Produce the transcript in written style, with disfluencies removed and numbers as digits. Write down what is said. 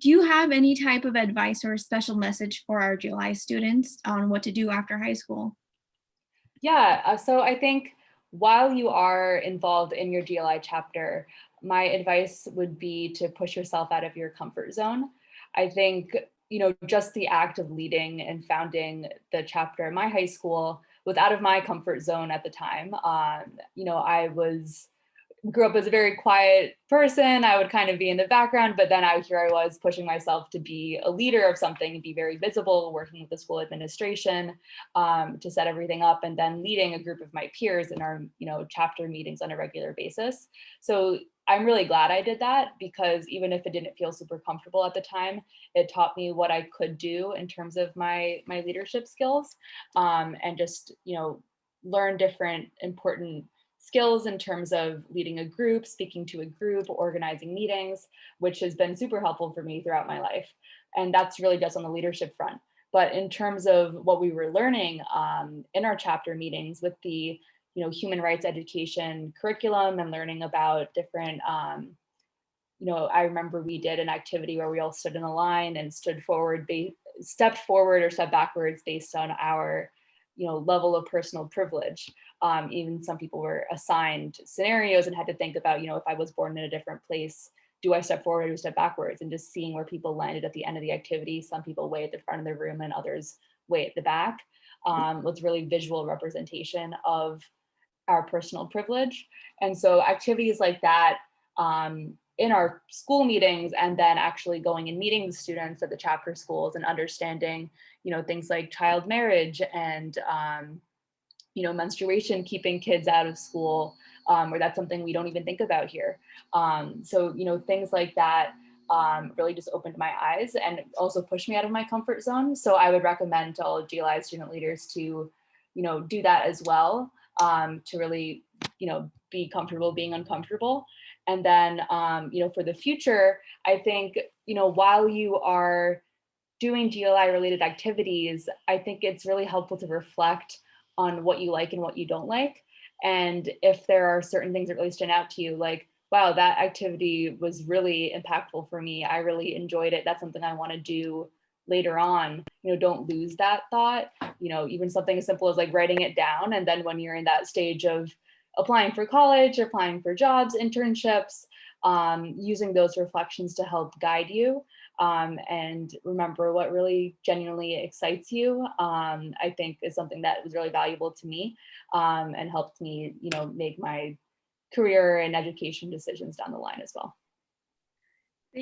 Do you have any type of advice or special message for our GLI students on what to do after high school? Yeah, so I think while you are involved in your GLI chapter, my advice would be to push yourself out of your comfort zone. I think, just the act of leading and founding the chapter in my high school was out of my comfort zone at the time. I grew up as a very quiet person. I would kind of be in the background, but then here I was pushing myself to be a leader of something, be very visible, working with the school administration to set everything up, and then leading a group of my peers in our, chapter meetings on a regular basis. So I'm really glad I did that, because even if it didn't feel super comfortable at the time, it taught me what I could do in terms of my leadership skills, and just learn different important skills in terms of leading a group, speaking to a group, organizing meetings, which has been super helpful for me throughout my life. And that's really just on the leadership front. But in terms of what we were learning in our chapter meetings with the human rights education curriculum and learning about different, I remember we did an activity where we all stood in a line and stepped forward or stepped backwards based on our level of personal privilege. Even some people were assigned scenarios and had to think about, if I was born in a different place, do I step forward or step backwards? And just seeing where people landed at the end of the activity. Some people way at the front of the room and others way at the back, was really visual representation of our personal privilege. And so activities like that in our school meetings, and then actually going and meeting the students at the chapter schools and understanding, things like child marriage and, menstruation, keeping kids out of school, or that's something we don't even think about here. So, things like that really just opened my eyes and also pushed me out of my comfort zone. So I would recommend to all GLI student leaders to, do that as well, to really, be comfortable being uncomfortable. And then, for the future, I think, while you are doing GLI related activities, I think it's really helpful to reflect on what you like and what you don't like. And if there are certain things that really stand out to you, like, wow, that activity was really impactful for me, I really enjoyed it, that's something I want to do later on, don't lose that thought. Even something as simple as like writing it down. And then when you're in that stage of applying for college, applying for jobs, internships, using those reflections to help guide you, and remember what really genuinely excites you, I think is something that was really valuable to me, and helped me, make my career and education decisions down the line as well.